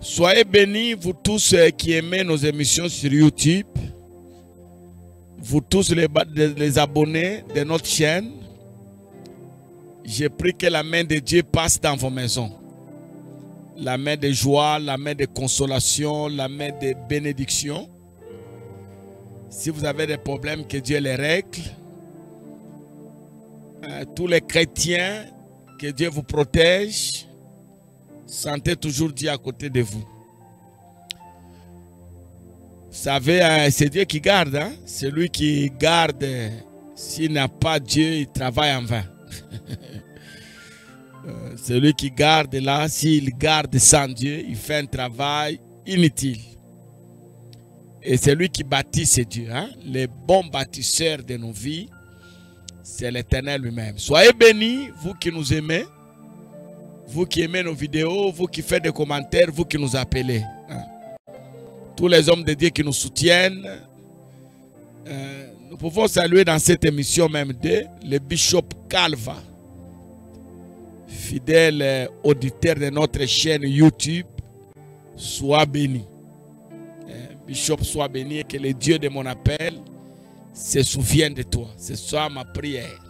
Soyez bénis, vous tous qui aimez nos émissions sur YouTube. Vous tous les abonnés de notre chaîne. J'ai pris que la main de Dieu passe dans vos maisons. La main de joie, la main de consolation, la main de bénédiction. Si vous avez des problèmes, que Dieu les règle. Tous les chrétiens, que Dieu vous protège. Sentez toujours Dieu à côté de vous. Vous savez, c'est Dieu qui garde. Hein? Celui qui garde, s'il n'a pas Dieu, il travaille en vain. Celui qui garde là, s'il garde sans Dieu, il fait un travail inutile. Et celui qui bâtit, c'est Dieu. Hein? Les bons bâtisseurs de nos vies, c'est l'Éternel lui-même. Soyez bénis, vous qui nous aimez. Vous qui aimez nos vidéos, vous qui faites des commentaires, vous qui nous appelez. Hein. Tous les hommes de Dieu qui nous soutiennent. Nous pouvons saluer dans cette émission même le bishop Calva, fidèle auditeur de notre chaîne YouTube. Sois béni. Bishop, sois béni et que le Dieu de mon appel se souvienne de toi. C'est ça ma prière.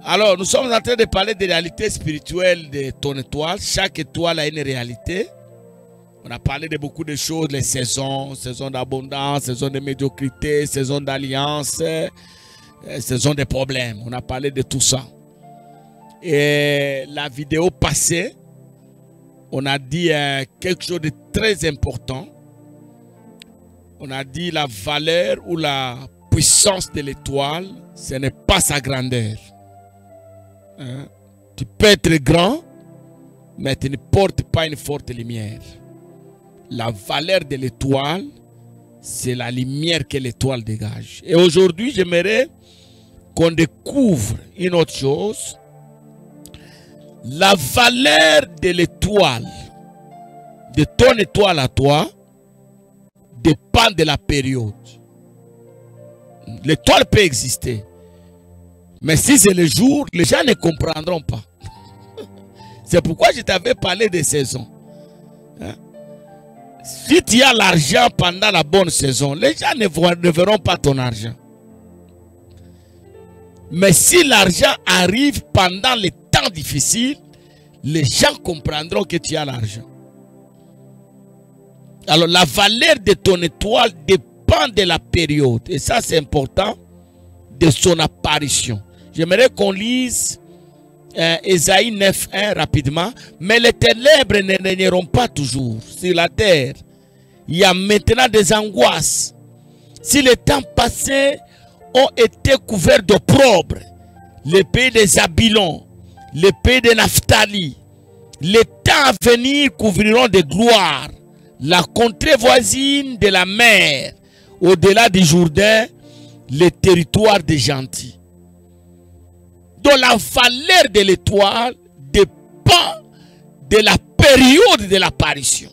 Alors, nous sommes en train de parler des réalités spirituelles de ton étoile. Chaque étoile a une réalité. On a parlé de beaucoup de choses, les saisons, saison d'abondance, saison de médiocrité, saison d'alliance, saison de problèmes. On a parlé de tout ça. Et la vidéo passée, on a dit quelque chose de très important. On a dit la valeur ou la puissance de l'étoile, ce n'est pas sa grandeur. Hein? Tu peux être grand, mais tu ne portes pas une forte lumière. La valeur de l'étoile, c'est la lumière que l'étoile dégage. Et aujourd'hui, j'aimerais qu'on découvre une autre chose. La valeur de l'étoile, de ton étoile à toi, dépend de la période. L'étoile peut exister. Mais si c'est le jour, les gens ne comprendront pas. C'est pourquoi je t'avais parlé des saisons. Hein? Si tu as l'argent pendant la bonne saison, les gens ne verront pas ton argent. Mais si l'argent arrive pendant les temps difficiles, les gens comprendront que tu as l'argent. Alors la valeur de ton étoile dépend de la période. Et ça c'est important, de son apparition. J'aimerais qu'on lise Ésaïe 9:1 rapidement. Mais les ténèbres ne régneront pas toujours sur la terre. Il y a maintenant des angoisses. Si les temps passés ont été couverts d'opprobre, les pays des Zabylon, les pays de Naphtali, les temps à venir couvriront de gloire la contrée voisine de la mer, au-delà du Jourdain, les territoires des gentils. Donc la valeur de l'étoile dépend de la période de l'apparition.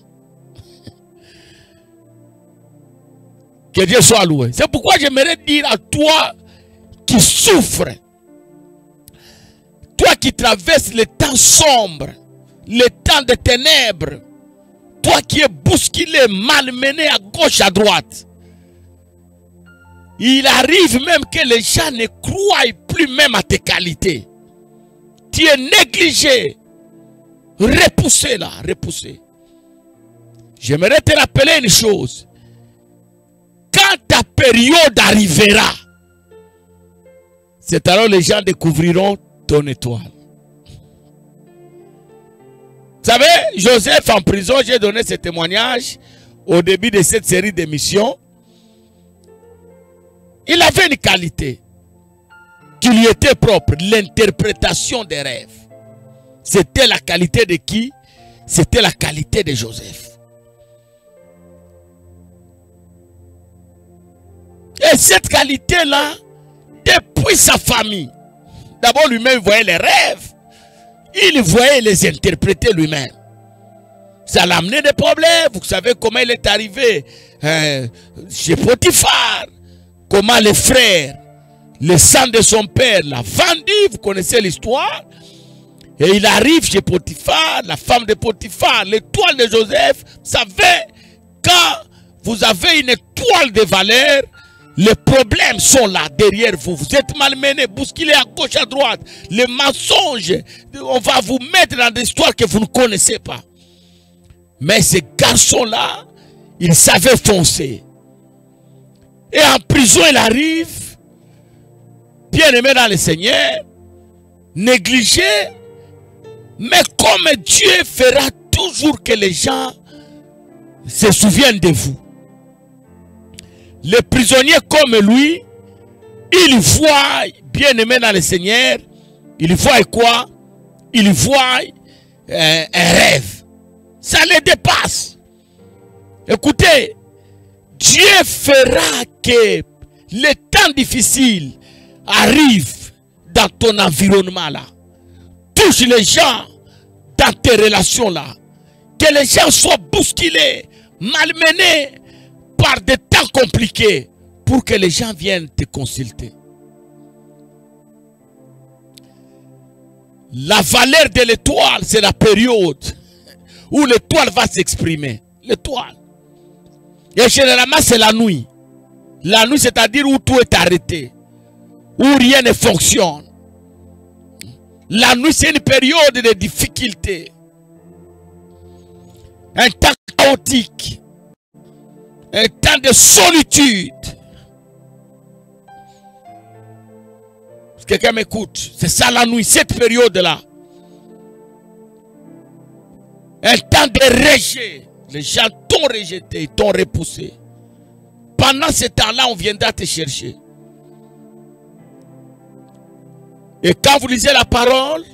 Que Dieu soit loué. C'est pourquoi j'aimerais dire à toi qui souffres, toi qui traverses les temps sombres, les temps de ténèbres, toi qui es bousculé, malmené à gauche, à droite. Il arrive même que les gens ne croient plus même à tes qualités. Tu es négligé, repoussé là, repoussé. J'aimerais te rappeler une chose. Quand ta période arrivera, c'est alors les gens découvriront ton étoile. Vous savez, Joseph en prison, j'ai donné ce témoignage au début de cette série d'émissions. Il avait une qualité qui lui était propre, l'interprétation des rêves. C'était la qualité de qui? C'était la qualité de Joseph. Et cette qualité-là, depuis sa famille, d'abord lui-même voyait les rêves, il voyait les interpréter lui-même. Ça l'a amené des problèmes. Vous savez comment il est arrivé chez Potiphar. Comment les frères, le sang de son père l'a vendu. Vous connaissez l'histoire. Et il arrive chez Potiphar, la femme de Potiphar, l'étoile de Joseph. Vous savez, quand vous avez une étoile de valeur, les problèmes sont là, derrière vous. Vous êtes malmené, bousculé à gauche, à droite. Les mensonges, on va vous mettre dans des histoires que vous ne connaissez pas. Mais ce garçon-là, il savait foncer. Et en prison, il arrive, bien aimé dans le Seigneur, négligé. Mais comme Dieu fera toujours que les gens se souviennent de vous. Les prisonniers comme lui, ils voient, bien aimé dans le Seigneur, ils voient quoi? Ils voient un rêve. Ça les dépasse. Écoutez, Dieu fera que les temps difficiles arrivent dans ton environnement là. Touche les gens dans tes relations là. Que les gens soient bousculés, malmenés par des temps compliqués pour que les gens viennent te consulter. La valeur de l'étoile, c'est la période où l'étoile va s'exprimer. L'étoile. Et généralement, c'est la nuit. La nuit, c'est-à-dire où tout est arrêté. Où rien ne fonctionne. La nuit, c'est une période de difficulté. Un temps chaotique. Un temps de solitude. Quelqu'un m'écoute. C'est ça la nuit, cette période-là. Un temps de rejet. Les gens t'ont rejeté, t'ont repoussé. Pendant ce temps-là, on viendra te chercher. Et quand vous lisez la parole,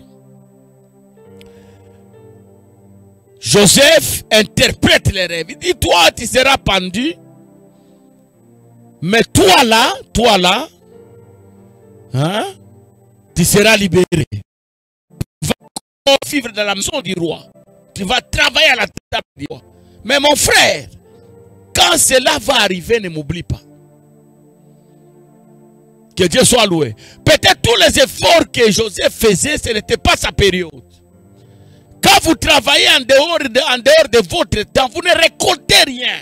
Joseph interprète les rêves. Il dit, toi, tu seras pendu. Mais toi là, hein, tu seras libéré. Tu vas vivre dans la maison du roi. Tu vas travailler à la table du roi. Mais mon frère, quand cela va arriver, ne m'oublie pas. Que Dieu soit loué. Peut-être tous les efforts que Joseph faisait, ce n'était pas sa période. Quand vous travaillez en dehors de votre temps, vous ne récoltez rien.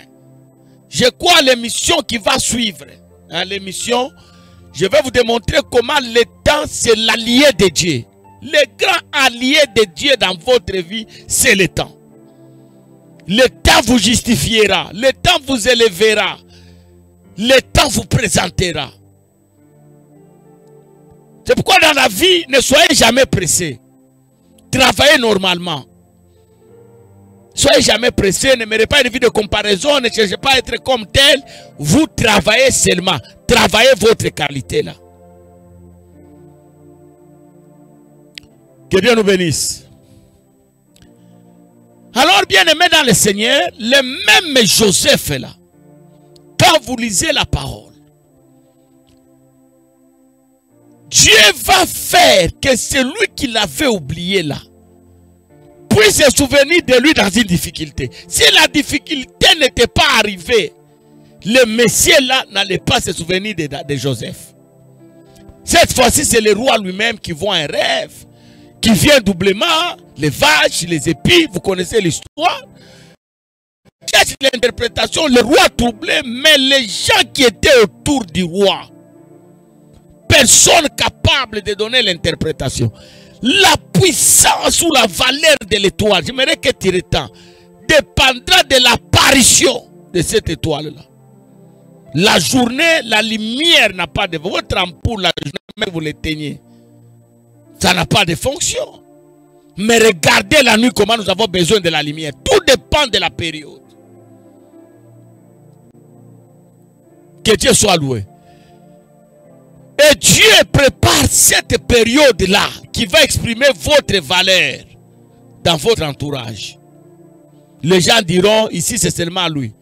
Je crois l'émission qui va suivre. Hein, l'émission, je vais vous démontrer comment le temps, c'est l'allié de Dieu. Le grand allié de Dieu dans votre vie, c'est le temps. Le temps vous justifiera. Le temps vous élèvera. Le temps vous présentera. C'est pourquoi dans la vie, ne soyez jamais pressés. Travaillez normalement. Soyez jamais pressés, ne menez pas une vie de comparaison, ne cherchez pas à être comme tel. Vous travaillez seulement. Travaillez votre qualité là. Que Dieu nous bénisse. Alors, bien aimé dans le Seigneur, le même Joseph est là. Quand vous lisez la parole, Dieu va faire que celui qui l'avait oublié là puisse se souvenir de lui dans une difficulté. Si la difficulté n'était pas arrivée, le Messie là n'allait pas se souvenir de Joseph. Cette fois-ci, c'est le roi lui-même qui voit un rêve, qui vient doublement, les vaches, les épis, vous connaissez l'histoire. L'interprétation, le roi troublé, mais les gens qui étaient autour du roi, personne capable de donner l'interprétation. La puissance ou la valeur de l'étoile, j'aimerais que tu retends, dépendra de l'apparition de cette étoile-là. La journée, la lumière n'a pas de... Votre ampoule, la journée, même vous l'éteignez. Ça n'a pas de fonction. Mais regardez la nuit, comment nous avons besoin de la lumière. Tout dépend de la période. Que Dieu soit loué. Et Dieu prépare cette période-là qui va exprimer votre valeur dans votre entourage. Les gens diront, ici c'est seulement lui.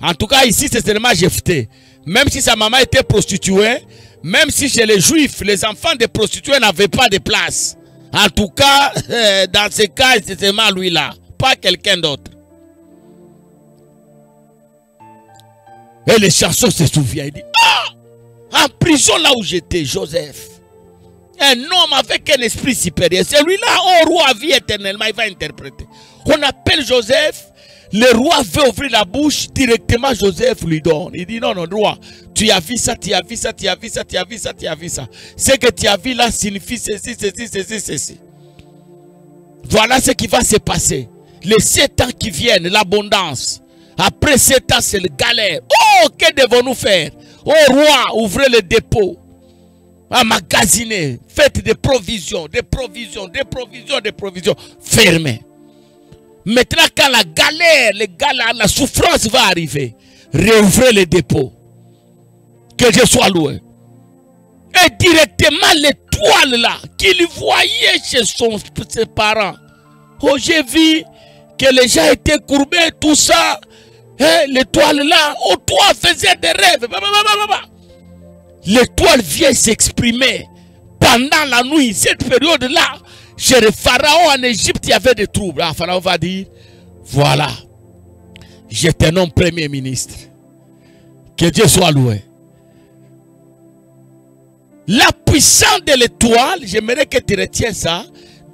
En tout cas, ici c'est seulement Jephthé. Même si sa maman était prostituée, même si chez les Juifs, les enfants de prostituées n'avaient pas de place. En tout cas, dans ce cas, c'est seulement lui là, pas quelqu'un d'autre. Et les chansons se souviennent, il dit, ah! En prison là où j'étais, Joseph, Un homme avec un esprit supérieur. Celui-là, au roi vit éternellement, il va interpréter. On appelle Joseph, le roi veut ouvrir la bouche, directement Joseph lui donne. Il dit non, non, roi, tu as vu ça, tu as vu ça, tu as vu ça, tu as vu ça, tu as vu ça. Ce que tu as vu là signifie ceci, ceci, ceci, ceci. Voilà ce qui va se passer. Les 7 ans qui viennent, l'abondance. Après 7 ans, c'est le galère. Oh, que devons-nous faire? Oh roi, ouvrez le dépôt. Emmagasiner, faites des provisions, des provisions, des provisions, des provisions. Fermez. Maintenant, quand la galère, la souffrance va arriver, réouvrez le dépôt. Que je sois loué. Et directement, l'étoile là, qu'il voyait chez ses parents. Oh, j'ai vu que les gens étaient courbés, tout ça. L'étoile là, oh, toi faisais des rêves. L'étoile vient s'exprimer pendant la nuit. Cette période-là, chez le pharaon en Égypte, il y avait des troubles. Le pharaon va dire, voilà, je te nomme premier ministre. Que Dieu soit loué. La puissance de l'étoile, j'aimerais que tu retiens ça,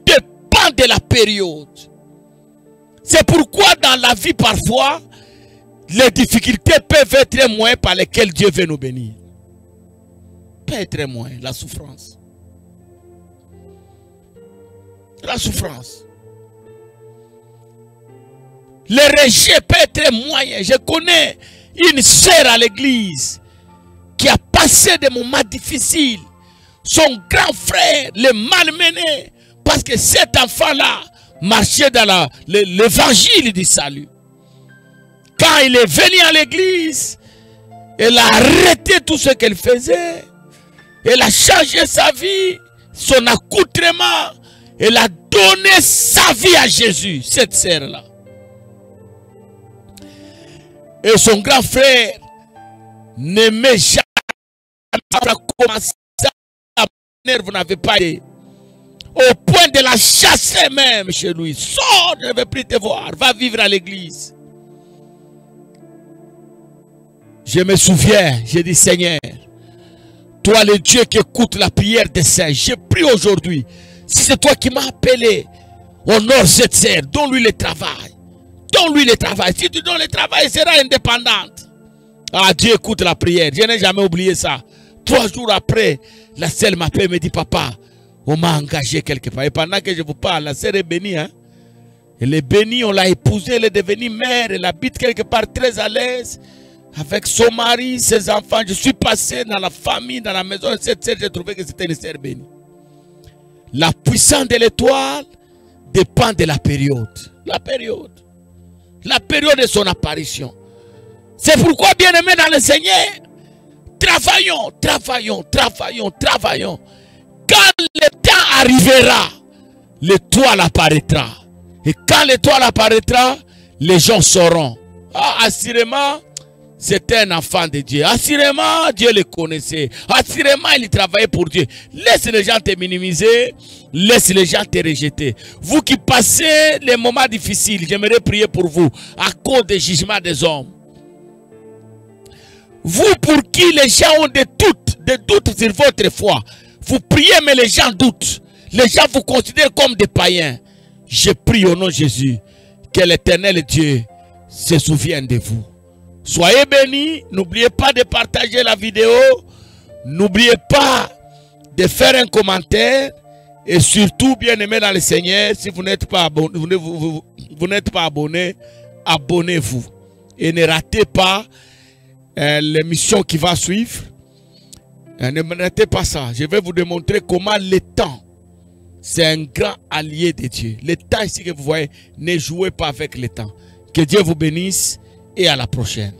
dépend de la période. C'est pourquoi dans la vie parfois, les difficultés peuvent être moins par lesquelles Dieu veut nous bénir. Peut être moins, la souffrance. La souffrance. Le rejet peut être moyen. Je connais une sœur à l'église qui a passé des moments difficiles. Son grand frère l'a malmené parce que cet enfant-là marchait dans l'évangile du salut. Quand il est venu à l'église, elle a arrêté tout ce qu'elle faisait. Elle a changé sa vie, son accoutrement. Elle a donné sa vie à Jésus, cette sœur-là. Et son grand frère n'aimait jamais commencer à venir, vous n'avez pas aidé. Au point de la chasser même chez lui. Sors, je ne vais plus te voir, va vivre à l'église. Je me souviens, j'ai dit Seigneur, toi le Dieu qui écoute la prière des saints, j'ai prié aujourd'hui. Si c'est toi qui m'as appelé, honore cette sœur, donne-lui le travail. Donne-lui le travail. Si tu donnes le travail, elle sera indépendante. Ah, Dieu écoute la prière. Je n'ai jamais oublié ça. 3 jours après, la sœur m'appelle et me dit, papa, on m'a engagé quelque part. Et pendant que je vous parle, la sœur est bénie. Hein? Elle est bénie, on l'a épousée, elle est devenue mère. Elle habite quelque part très à l'aise. Avec son mari, ses enfants. Je suis passé dans la famille, dans la maison de cette sœur. J'ai trouvé que c'était une sœur bénie. La puissance de l'étoile dépend de la période. La période. La période de son apparition. C'est pourquoi, bien-aimés dans le Seigneur, travaillons, travaillons, travaillons, travaillons. Quand le temps arrivera, l'étoile apparaîtra. Et quand l'étoile apparaîtra, les gens sauront. Ah, assurément, c'était un enfant de Dieu. Assurément, Dieu le connaissait. Assurément, il travaillait pour Dieu. Laisse les gens te minimiser. Laisse les gens te rejeter. Vous qui passez les moments difficiles, j'aimerais prier pour vous à cause des jugements des hommes. Vous pour qui les gens ont des doutes sur votre foi. Vous priez mais les gens doutent. Les gens vous considèrent comme des païens. Je prie au nom de Jésus que l'Éternel Dieu se souvienne de vous. Soyez bénis. N'oubliez pas de partager la vidéo. N'oubliez pas de faire un commentaire. Et surtout, bien aimé dans le Seigneur, si vous n'êtes pas abonné, vous n'êtes pas abonné, abonnez-vous. Et ne ratez pas l'émission qui va suivre. Ne ratez pas ça. Je vais vous démontrer comment le temps, c'est un grand allié de Dieu. Le temps ici que vous voyez, ne jouez pas avec le temps. Que Dieu vous bénisse et à la prochaine.